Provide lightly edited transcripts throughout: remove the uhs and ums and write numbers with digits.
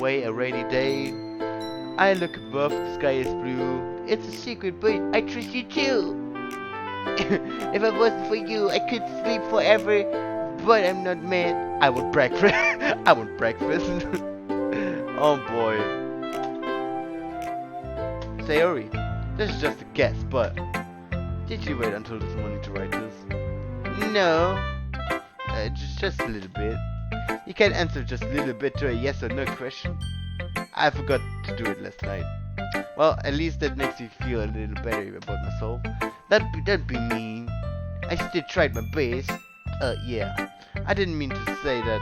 Way a rainy day. I look above, the sky is blue. It's a secret, but I trust you too. If I wasn't for you, I could sleep forever. But I'm not mad. I want breakfast. I want breakfast. Oh boy. Sayori, this is just a guess, but did you wait until this morning to write this? No. Just a little bit. You can answer just a little bit to a yes or no question. I forgot to do it last night. Well, at least that makes me feel a little better about myself. That'd be mean. I still tried my best. Yeah. I didn't mean to say that,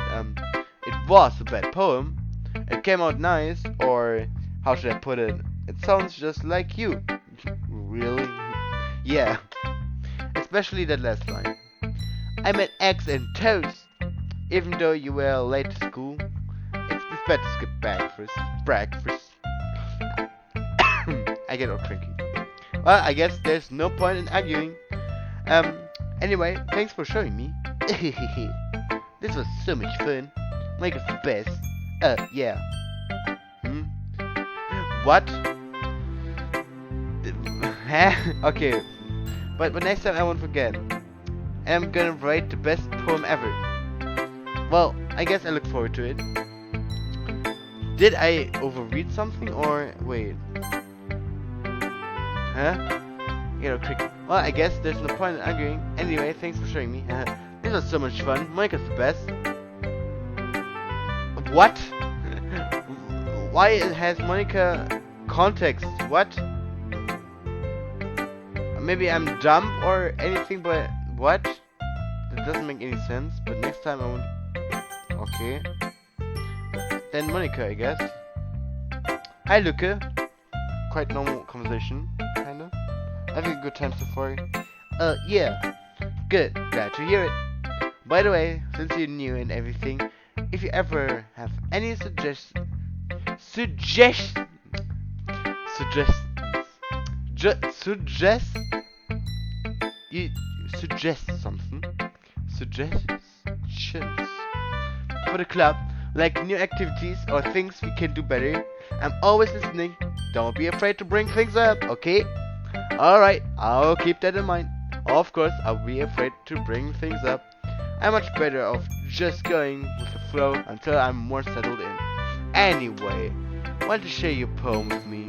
it was a bad poem. It came out nice, or how should I put it? It sounds just like you. Really? Yeah. Especially that last line. I meant eggs and toast. Even though you were late to school, it's better to skip breakfast. I get all cranky. Well, I guess there's no point in arguing. Anyway, thanks for showing me. This was so much fun. Make us the best. Yeah. What? Huh? Okay. But next time I won't forget. And I'm gonna write the best poem ever. Well, I guess I look forward to it. Did I overread something or wait? Huh? Cricket. Well, I guess there's no point in arguing. Anyway, thanks for showing me. This was so much fun. Monica's the best. What? Why has Monica context? What? Maybe I'm dumb or anything, but what? That doesn't make any sense. But next time I won't. Okay. Then Monica, I guess. Hi, Luca. Quite normal conversation, kinda. Having a good time so far. Yeah. Good. Glad to hear it. By the way, since you're new and everything, if you ever have any suggest you suggest something, suggestions for the club, like new activities or things we can do better, I'm always listening. Don't be afraid to bring things up, okay? Alright, I'll keep that in mind. Of course, I'll be afraid to bring things up. I'm much better off just going with the flow until I'm more settled in. Anyway, want to share your poem with me?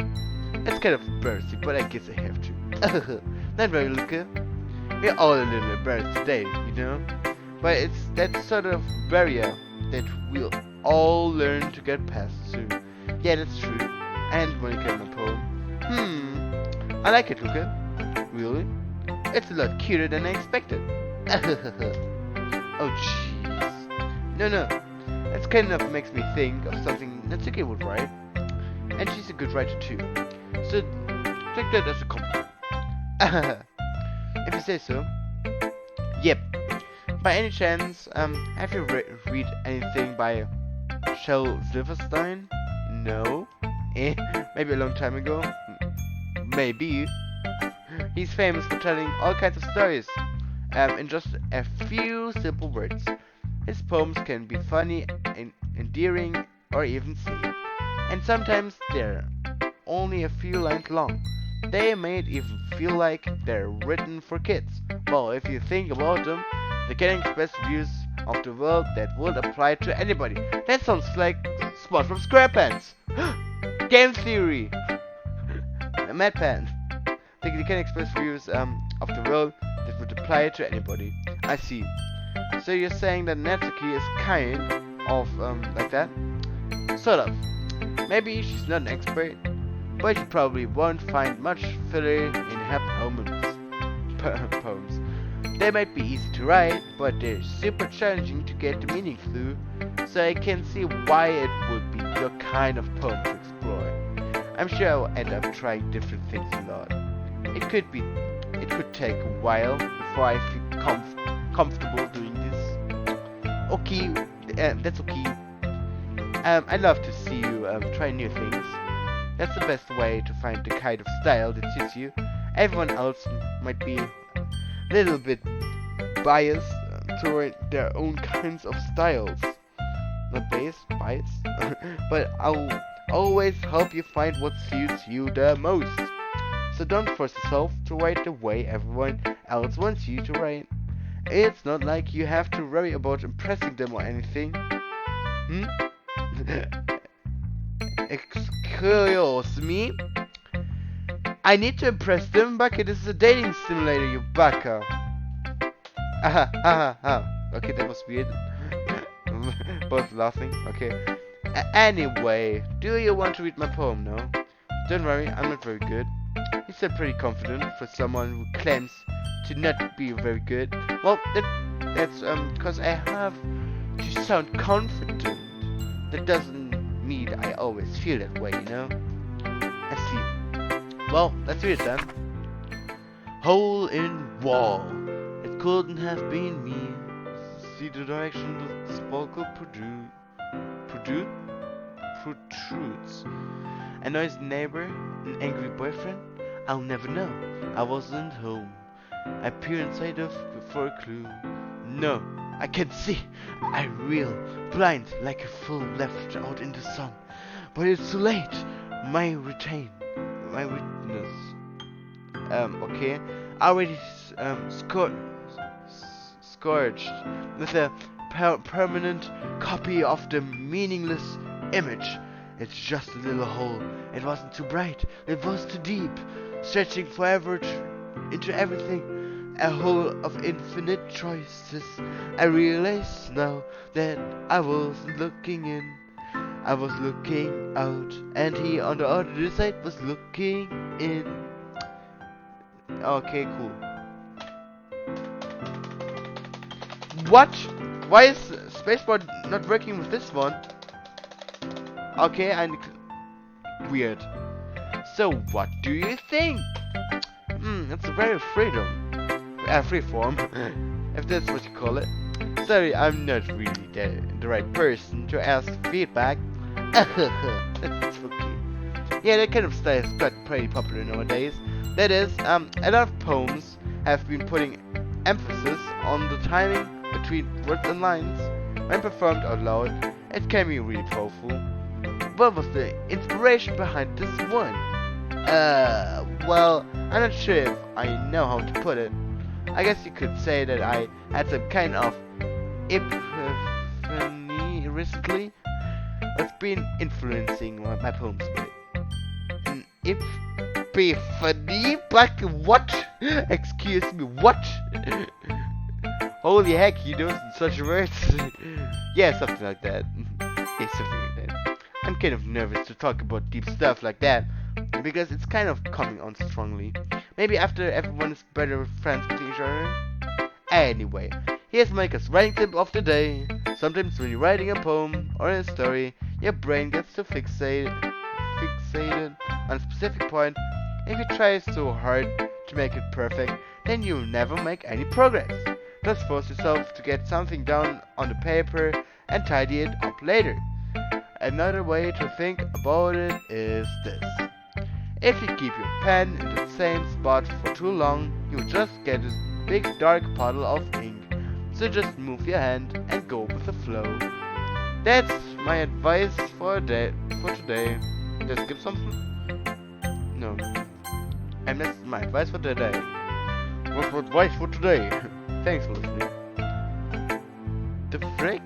It's kind of embarrassing, but I guess I have to. Not very, Luca. We're all a little embarrassed today, you know? But it's that sort of barrier that we'll all learn to get past soon. Yeah, that's true. And Monica in my poem. I like it, Luca. Really? It's a lot cuter than I expected. Oh, jeez. No. That kind of makes me think of something Natsuki would write. And she's a good writer too. So, take that as a compliment. If you say so. Yep. By any chance, have you read anything by Shel Silverstein? No? Maybe a long time ago? Maybe. He's famous for telling all kinds of stories, in just a few simple words. His poems can be funny, endearing, or even sad. And sometimes they're only a few lines long. They might even feel like they're written for kids. Well, if you think about them, they can express views of the world that would apply to anybody. That sounds like SpongeBob SquarePants. Game theory. Mad Pan. They can express views of the world that would apply to anybody. I see. So you're saying that Natsuki is kind of like that? Sort of. Maybe she's not an expert, but you probably won't find much filler in her poems. They might be easy to write, but they're super challenging to get the meaning through, so I can see why it would be your kind of poem to explore. I'm sure I'll end up trying different things a lot. It could take a while before I feel comfortable doing this. Okay, that's okay. I love to see you try new things. That's the best way to find the kind of style that suits you. Everyone else might be a little bit biased toward their own kinds of styles. not base, bites. But I'll always help you find what suits you the most. So don't force yourself to write the way everyone else wants you to write. It's not like you have to worry about impressing them or anything. Hmm? Excuse me? I need to impress them, Baka. This is a dating simulator, you Baka. Aha, aha, aha. Okay, that was weird. Both laughing. Okay. Anyway, do you want to read my poem now? Don't worry, I'm not very good. You sound pretty confident for someone who claims to not be very good. Well, that's because I have to sound confident. That doesn't mean I always feel that way, you know? I see. Well, let's read it then. Hole in wall. It couldn't have been me. See the direction the sparkle protrudes. A noisy neighbor, an angry boyfriend. I'll never know. I wasn't home. I peer inside for a clue. No, I can't see. I reel, blind like a fool left out in the sun. But it's too late. My witness. Okay. Already scourged with a permanent copy of the meaningless image. It's just a little hole. It wasn't too bright. It was too deep. Stretching forever into everything. A hole of infinite choices. I realize now that I wasn't looking in. I was looking out. And he on the other side was looking in. Okay, cool. What? Why is spacebar not working with this one? Okay, weird. So what do you think? It's a very free form, if that's what you call it. Sorry, I'm not really the right person to ask feedback. That's okay. Yeah, that kind of style is pretty popular nowadays. That is, a lot of poems have been putting emphasis on the timing between words and lines. When performed out loud, it can be really powerful. What was the inspiration behind this one? Well, I'm not sure if I know how to put it. I guess you could say that I had some kind of epiphany recently. What's been influencing my poems a bit? An epiphany? But what? Excuse me, what? Holy heck, you know such words? Yeah, something like that. Yeah, something like that. I'm kind of nervous to talk about deep stuff like that, because it's kind of coming on strongly. Maybe after everyone is better friends with each other. Anyway, here's Micah's writing tip of the day. Sometimes when you're writing a poem or a story, your brain gets so fixated on a specific point. If you try so hard to make it perfect, then you'll never make any progress. Just force yourself to get something down on the paper and tidy it up later. Another way to think about it is this. If you keep your pen in the same spot for too long, you'll just get a big dark puddle of ink. So just move your hand and go with the flow. That's my advice for today. Did I skip something? No. And that's my advice for today. What's my advice for today? Thanks for listening. The frick?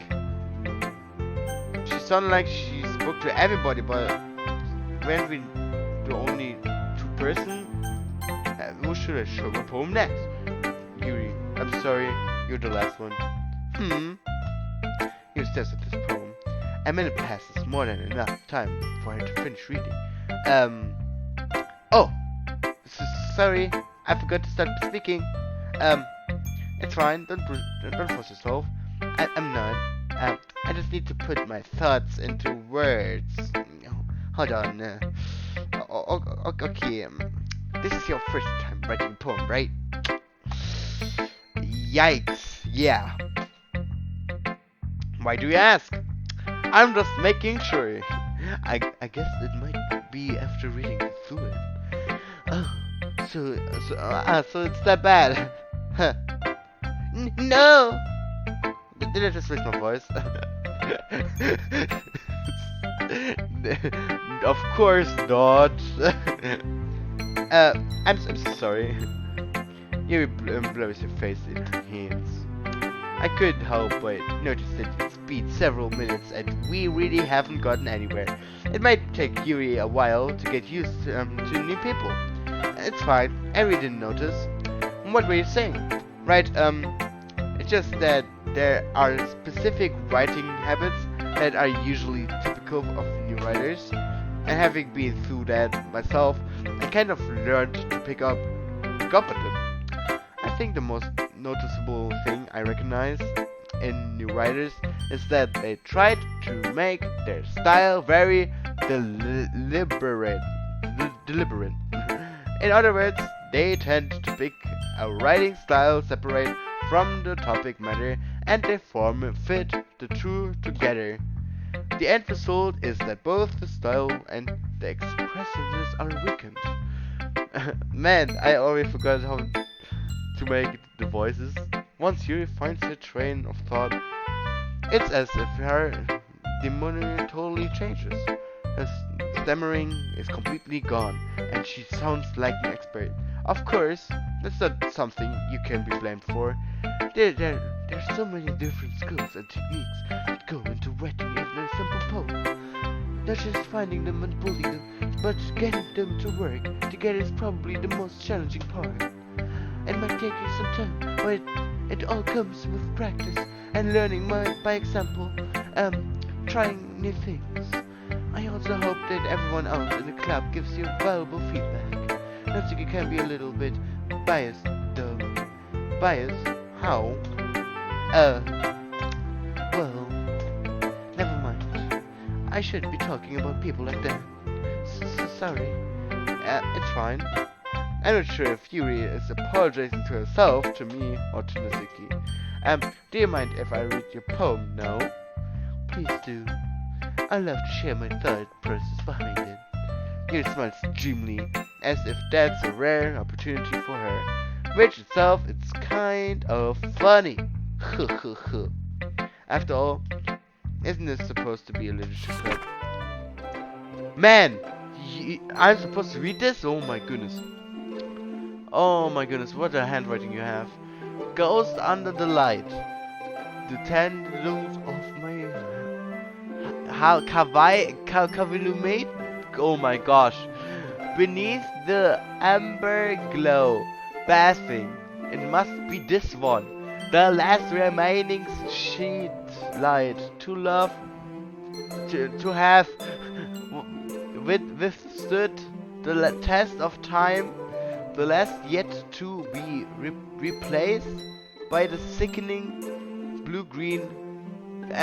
She sounded like she spoke to everybody, but when we the only two person, who should I show my poem next? Yuri, I'm sorry, you're the last one. Here's the test of this poem. A minute passes, more than enough time for her to finish reading. Oh, sorry, I forgot to start speaking. It's fine, don't force yourself. I'm not. I just need to put my thoughts into words. Hold on. Okay. This is your first time writing a poem, right? Yikes. Yeah. Why do you ask? I'm just making sure. I guess it might be after reading through it. Oh, so it's that bad. Huh. No. Did I just raise my voice? Of course not. I'm so sorry. Yuri blows her face in her hands. I couldn't help but notice that it's been several minutes and we really haven't gotten anywhere. It might take Yuri a while to get used to new people. It's fine, I really didn't notice. What were you saying? Right, it's just that there are specific writing habits that are usually typical of new writers. And having been through that myself, I kind of learned to pick up on them. I think the most noticeable thing I recognize in new writers is that they try to make their style very deliberate. In other words, they tend to pick a writing style separate from the topic matter and they fit the two together. The end result is that both the style and the expressiveness are weakened. Man, I already forgot how to make the voices. Once Yuri finds her train of thought, it's as if her demeanor totally changes. Her stammering is completely gone, and she sounds like an expert. Of course, that's not something you can be blamed for. There's so many different skills and techniques that go into writing even a simple poem. Not just finding them and bullying them, but getting them to work together is probably the most challenging part. It might take you some time, but it all comes with practice and learning by example, trying new things. I also hope that everyone else in the club gives you valuable feedback. I think it can be a little bit biased, though. Biased? How? Well, never mind. I shouldn't be talking about people like that. Sorry. It's fine. I'm not sure if Yuri is apologizing to herself, to me, or to Nazuki. Do you mind if I read your poem now? Please do. I love to share my thought process behind it. Yuri smiles dreamily, as if that's a rare opportunity for her. Which itself, it's kind of funny. After all, isn't this supposed to be a literature club? Man! I'm supposed to read this? Oh my goodness. Oh my goodness, what a handwriting you have. Ghost under the light. The tendrils of my... How Kavilume? Oh my gosh. Beneath the amber glow. Bathing. It must be this one. The last remaining sheet light. To love. To have withstood the test of time. The last yet to be replaced by the sickening blue-green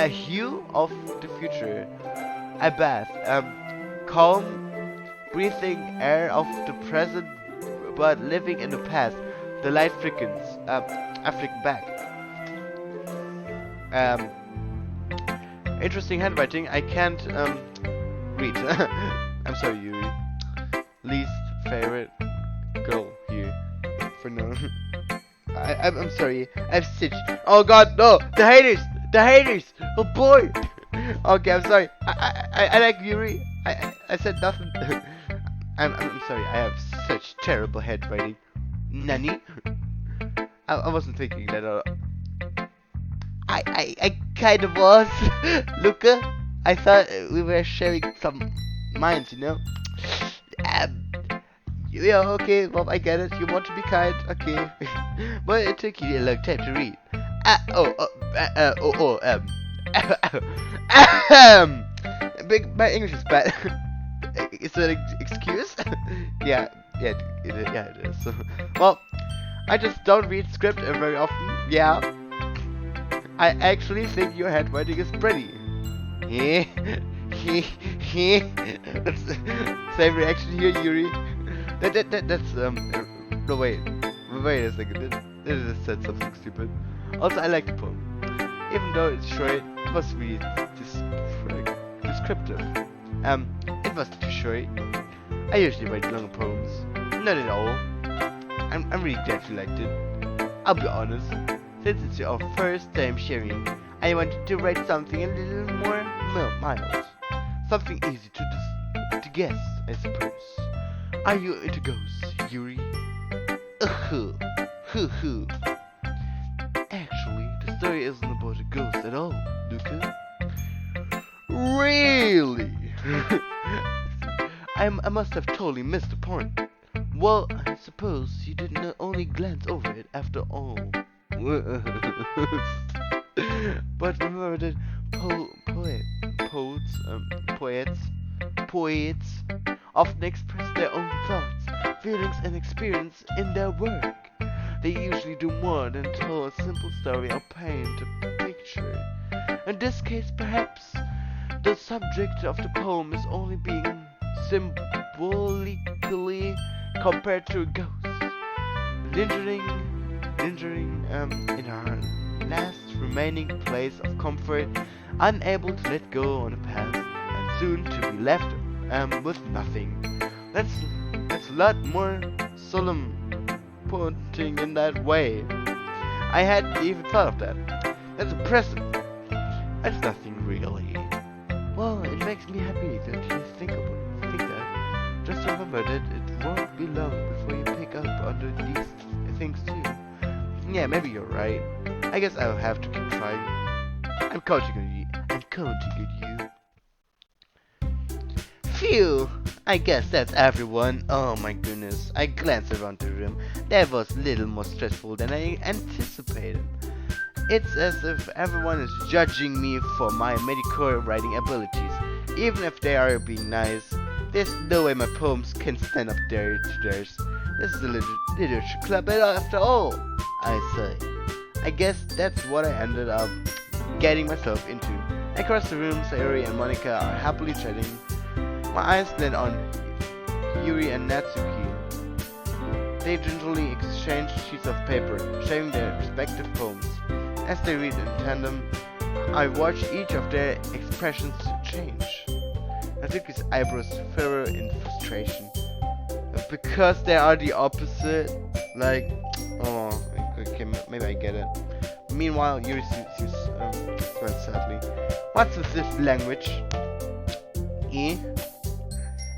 hue of the future. A bath, calm, breathing air of the present, but living in the past. The light flickers. I flick back. Interesting handwriting. I can't read. I'm sorry, Yuri. Least favorite girl here for now. I'm sorry. I've stitched. Oh God, no! The haters! The haters! Oh boy! Okay, I'm sorry. I like Yuri. I said nothing. I'm sorry. I have such terrible handwriting. Nani? I wasn't thinking that. I kind of was. Luca, I thought we were sharing some minds, you know. Yeah, okay, well, I get it. You want to be kind, okay. But it took you a long time to read. My English is bad. Is that an excuse? yeah, it is. So, well, I just don't read script very often. Yeah, I actually think your handwriting is pretty. That's same reaction here, Yuri. That's no wait a second. This said something stupid. Also, I like the poem, even though it's short. It was really descriptive. It was too short. I usually write longer poems. Not at all. I'm really glad you liked it. I'll be honest. Since it's your first time sharing, I wanted to write something a little more mild. Something easy to guess, I suppose. Are you into ghosts, Yuri? Hoo hoo. Actually, the story isn't about a ghost at all, Luca. Really? I must have totally missed the point. Well, I suppose you didn't only glance over it after all. But remember that poets often express their own thoughts, feelings, and experience in their work. They usually do more than tell a simple story or paint a picture. In this case, perhaps the subject of the poem is only being symbolically compared to a ghost, lingering in our last remaining place of comfort, unable to let go on the past, and soon to be left with nothing. That's a lot more solemn putting in that way. I hadn't even thought of that. That's impressive. That's nothing really. Well, it makes me happy that you think that. Just remember that it won't be long before you pick up on these things too. Yeah, maybe you're right. I guess I'll have to keep trying. I'm counting on you. Phew! I guess that's everyone. Oh my goodness. I glanced around the room. That was a little more stressful than I anticipated. It's as if everyone is judging me for my mediocre writing abilities. Even if they are being nice, there's no way my poems can stand up there to theirs. This is a literature club after all, I say. I guess that's what I ended up getting myself into. Across the room, Sayori and Monica are happily chatting. My eyes land on Yuri and Natsuki. They gingerly exchange sheets of paper, sharing their respective poems. As they read in tandem, I watch each of their expressions change. Natsuki's eyebrows furrow in frustration. Because they are the opposite, like, oh, okay, maybe I get it. Meanwhile, Yuri seems smiles sadly. What's with this language? Eh?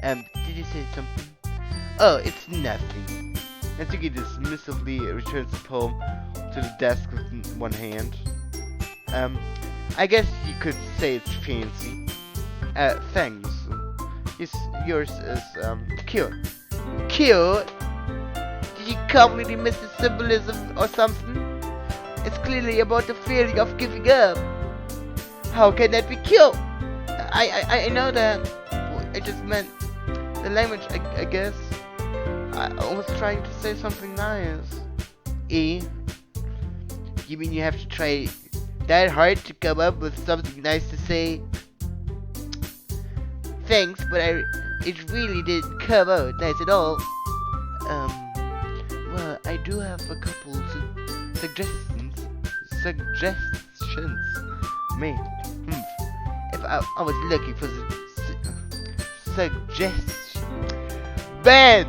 Did you say something? Oh, it's nothing. Natsuki dismissively returns the poem to the desk with one hand. I guess you could say it's fancy. Thanks. Yours is, cute. Cute? Did you completely miss the symbolism or something? It's clearly about the feeling of giving up. How can that be cute? I know that. I just meant the language, I guess. I was trying to say something nice. Eh? You mean you have to try that hard to come up with something nice to say? Thanks, but it really didn't come out nice at all. Well, I do have a couple suggestions made. If I was looking for suggestions. Ben!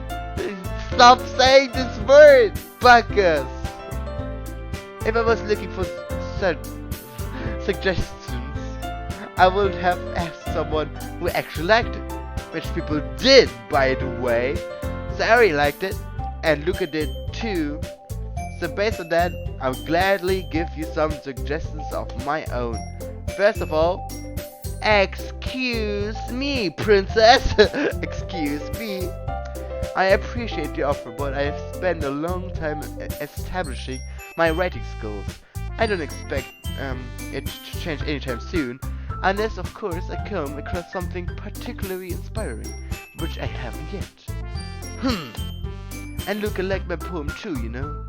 Stop saying this word, Bakas! If I was looking for suggestions, I would have asked someone who actually liked it. Which people did, by the way. Sari liked it, and Luca did too. So based on that, I'll gladly give you some suggestions of my own. First of all, excuse me, princess. Excuse me. I appreciate the offer, but I have spent a long time establishing my writing skills. I don't expect it to change anytime soon, unless of course I come across something particularly inspiring, which I haven't yet. And Luca liked my poem too, you know.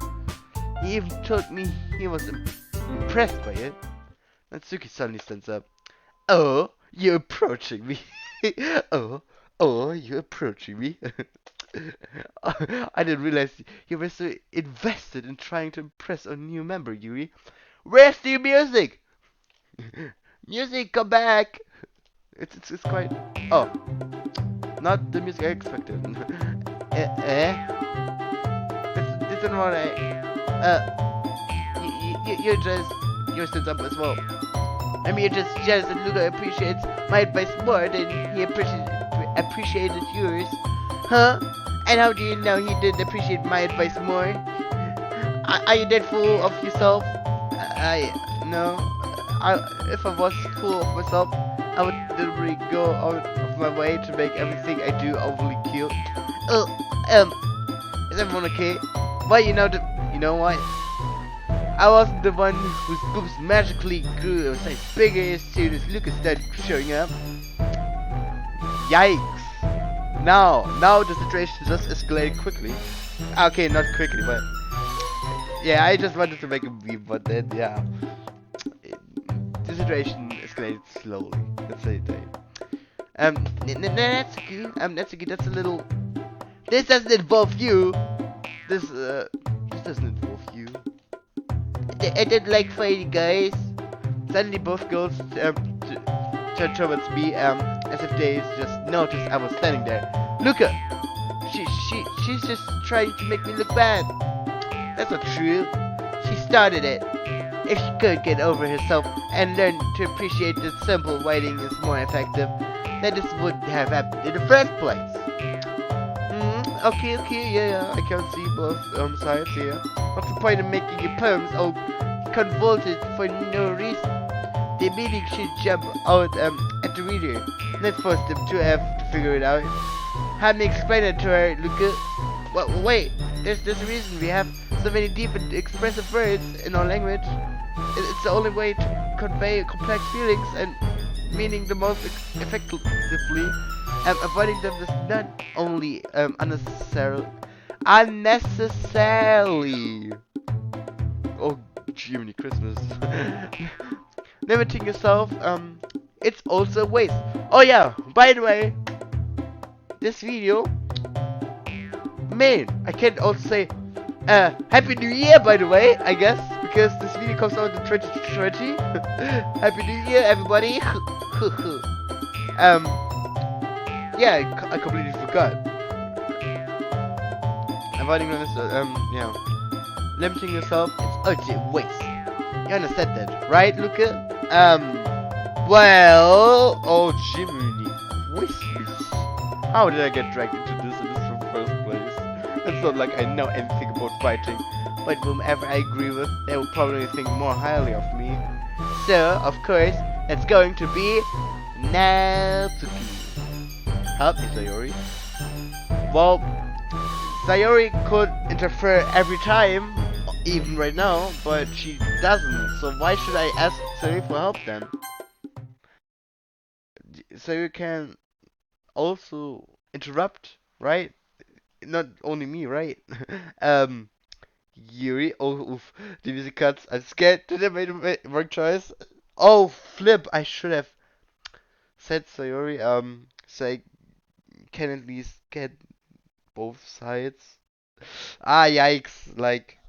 He even told me he was impressed by it. Natsuki suddenly stands up. Oh, you're approaching me. oh, you're approaching me. I didn't realize you were so invested in trying to impress a new member, Yuri. Where's the music? Music, come back! It's quite... Oh. Not the music I expected. This isn't what I... You just yours is up as well. I mean, you're just jealous that Luca appreciates my advice more than he appreciated yours. Huh? And how do you know he didn't appreciate my advice more? Are you that full of yourself? No. If I was full of myself, I would literally go out of my way to make everything I do overly cute. Is everyone okay? Well, you know what? I wasn't the one whose boobs magically grew a size bigger as soon as Lucas started showing up. Yikes! Now the situation just escalated quickly. Okay, not quickly, but yeah, I just wanted to make a meme, but then yeah, the situation escalated slowly. Let's say that. Natsuki, that's a little. This doesn't involve you. This doesn't involve you. I didn't like fighting, guys. Suddenly, both girls turned towards me, as if they just noticed I was standing there. Luca, she's just trying to make me look bad. That's not true. She started it. If she could get over herself and learn to appreciate that simple writing is more effective, then this wouldn't have happened in the first place. Okay, yeah, I can see both sides here. What's the point of making your poems all convoluted for no reason? The meaning should jump out at the reader, not force them to have to figure it out. Have me explain it to her, Luca. Wait, there's a reason we have so many deep and expressive words in our language. It's the only way to convey complex feelings and meaning the most effectively. Avoiding them is not only unnecessarily. Oh, Jiminy Christmas. Limiting yourself, it's also a waste. Oh yeah, by the way, this video, man, I can also say, Happy New Year, by the way, I guess, because this video comes out in 2020. Happy New Year, everybody. Yeah, I completely forgot. Avoiding this, yeah. Limiting yourself, it's a waste. You understand that, right, Luca? Well, oh, Jiminy Christmas. How did I get dragged into this in the first place? It's not like I know anything about fighting, but whomever I agree with, they will probably think more highly of me. So, of course, it's going to be Natsuki. Help me, Sayori. Well, Sayori could interfere every time, even right now, but she doesn't, so why should I ask Sayori for help then? Sayori can also interrupt, right? Not only me, right? Yuri, oh, oof, the music cuts, I'm scared, did I make the wrong choice? Oh, flip, I should have said Sayori, so I can at least get both sides. Ah, yikes, like,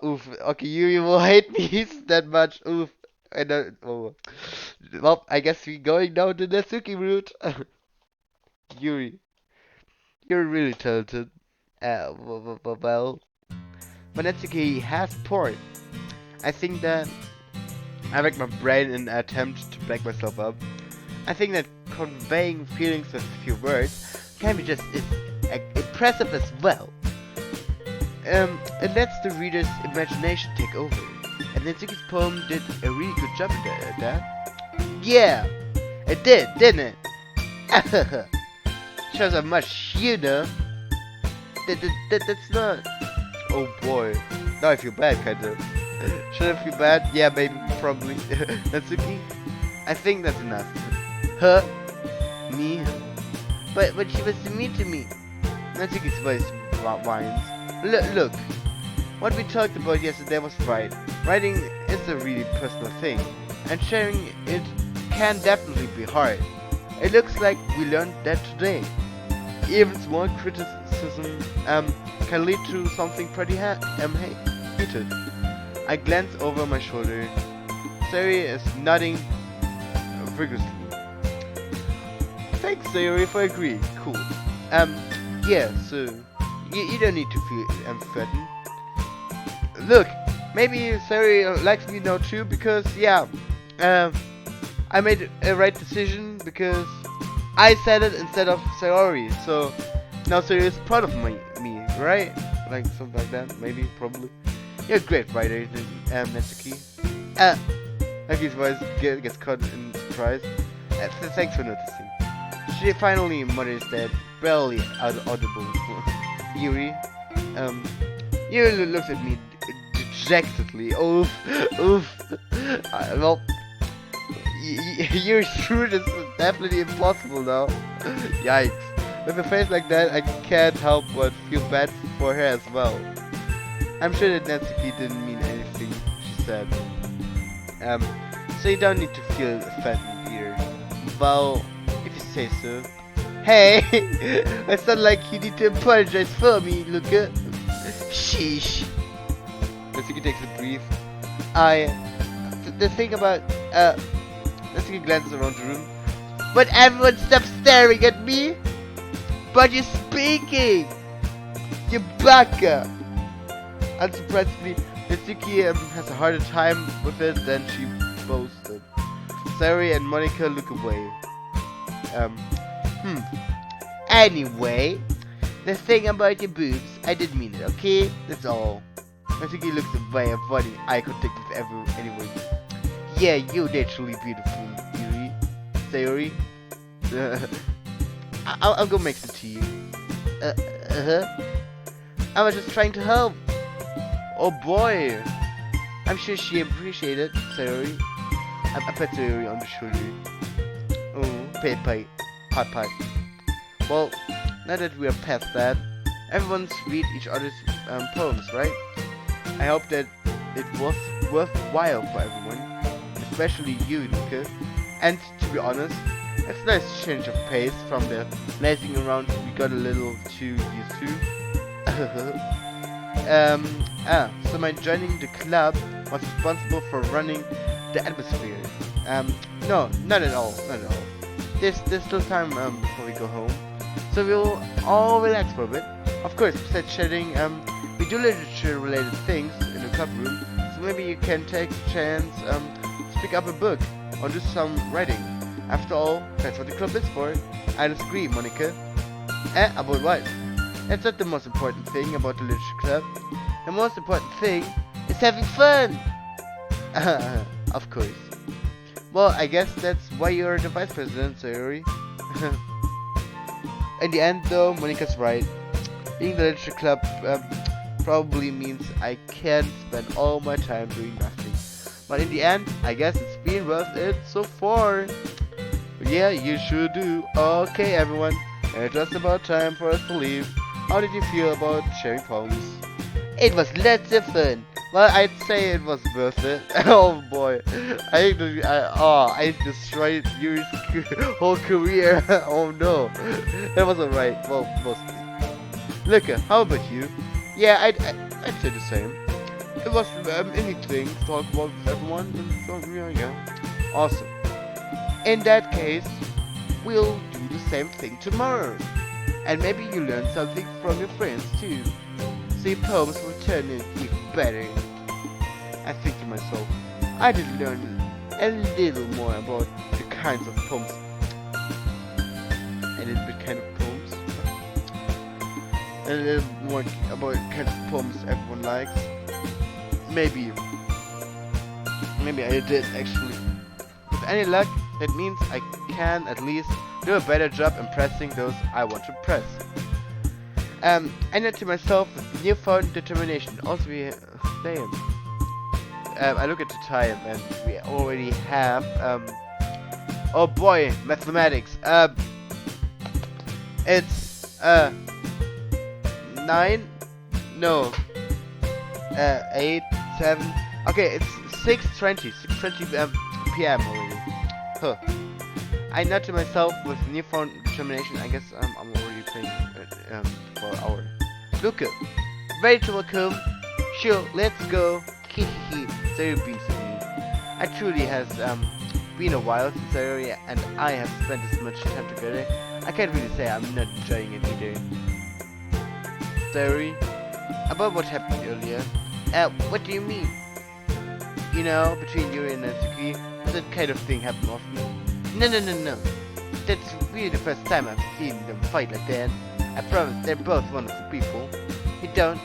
oof, okay, you will hate me that much, oof, I don't, oh, well, I guess we're going down the Natsuki route. Yuri, you're really talented, well, but Natsuki has point. I think that I wrecked my brain in an attempt to back myself up. I think that conveying feelings with a few words can be just as impressive as well. It lets the reader's imagination take over. And Natsuki's poem did a really good job at that. Yeah, it did, didn't it? Shows how much you know. That's not. Oh boy, now I feel bad, kinda. Should I feel bad? Yeah, maybe, probably. Natsuki, I think that's enough. Huh? Me? But she was mean to me. Natsuki's voice whines. Look, what we talked about yesterday was right. Writing is a really personal thing, and sharing it can definitely be hard. It looks like we learned that today. Even small criticism can lead to something pretty heated. I glance over my shoulder. Sayori is nodding vigorously. Thanks, Sayori, for agreeing. Cool. Yeah, so you don't need to feel threatened. Look, Maybe Sari likes me now too, because yeah, I made a right decision because I said it instead of Sayori. So now Sari is proud of me, right? Like something like that, maybe, probably. You're a great writer, Natsuki. Naki's voice gets caught in surprise. Thanks for noticing. She finally mutters that barely audible Yuri. Yuri looks at me dejectedly. Oof, oof. Well, Yuri's truth is definitely impossible now. Yikes. With a face like that, I can't help but feel bad for her as well. I'm sure that Natsuki didn't mean anything she said. So you don't need to feel offended here. Well, if you say so. Hey! It's not like you need to apologize for me, Luca. Sheesh. Natsuki takes a breath. The thing about, Natsuki glances around the room. But everyone stops staring at me! But you're speaking! You Baka! Unsurprisingly, Natsuki has a harder time with it than she boasted. Sari and Monica look away. Anyway, the thing about your boobs, I didn't mean it, okay? That's all. Natsuki looks away, avoiding eye contact with anyone. Yeah, you're naturally beautiful, Yuri. Sayori. I'll go make some tea. I was just trying to help. Oh boy. I'm sure she appreciated Sayori. I pat Sayori on the shoulder. Oh, pat. Well, now that we are past that, everyone's read each other's poems, right? I hope that it was worthwhile for everyone, especially you, Luca. And to be honest, it's a nice change of pace from the lazing around we got a little too used to. So my joining the club was responsible for running the atmosphere. No, not at all. There's still time before we go home, so we'll all relax for a bit. Of course, besides chatting, we do literature-related things in the club room, so maybe you can take a chance to pick up a book or do some writing. After all, that's what the club is for. I disagree, Monica. About what? That's not the most important thing about the literature club. The most important thing is having fun! Of course. Well, I guess that's why you're the vice president, Sayori. In the end, though, Monica's right. Being the literature club probably means I can't spend all my time doing nothing. But in the end, I guess it's been worth it so far. Yeah, you sure do. Okay, everyone. It's just about time for us to leave. How did you feel about sharing poems? It was lots of fun. Well, I'd say it was worth it. Oh boy, I destroyed Yuri's whole career. Oh no, that was alright. Well, mostly. Luca, how about you? Yeah, I'd say the same. It was anything to talk about with everyone. And, yeah, awesome. In that case, we'll do the same thing tomorrow. And maybe you learn something from your friends too. So your poems will turn in even better. I think to myself, I did learn a little more about the kinds of poems. A little bit kind of poems. A little more about kinds of poems everyone likes. Maybe I did actually. With any luck, that means I can at least do a better job impressing those I want to impress. I know to myself with newfound determination. Also, I look at the time and we already have oh boy, mathematics. It's 9, no, 8, 7. Okay, it's 6:20 p.m. already. Huh. I know to myself with newfound determination. I guess I'm already playing for an hour. Luca, ready to welcome? Sure, let's go. Hehehe, Sayori beams at me. It truly has been a while since Sayori and I have spent this much time together. I can't really say I'm not enjoying it either. Sayori, about what happened earlier. What do you mean? You know, between you and Natsuki, that kind of thing happen often. No. That's really the first time I've seen them fight like that. I promise they're both wonderful people. You don't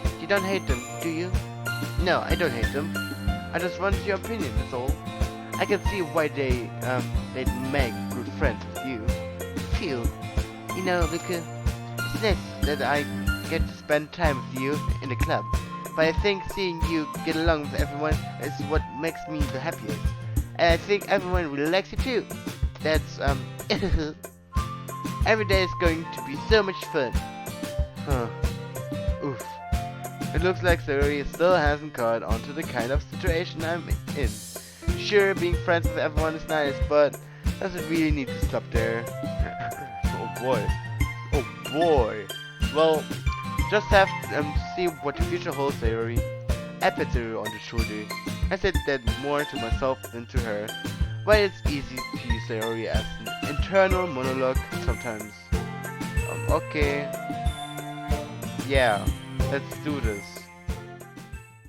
hate them, do you? No, I don't hate them. I just want your opinion, that's all. I can see why they'd make good friends with you. Phew. You know, because it's nice that I get to spend time with you in the club. But I think seeing you get along with everyone is what makes me the happiest. And I think everyone really likes you too. That's, every day is going to be so much fun. Huh. Oof. It looks like Sayori still hasn't caught on to the kind of situation I'm in. Sure, being friends with everyone is nice, but does it really need to stop there? Oh boy. Well, just have to see what the future holds, Sayori. I pat Sayori on the shoulder. I said that more to myself than to her. But it's easy to use Sayori as an internal monologue sometimes. Okay. Yeah, let's do this.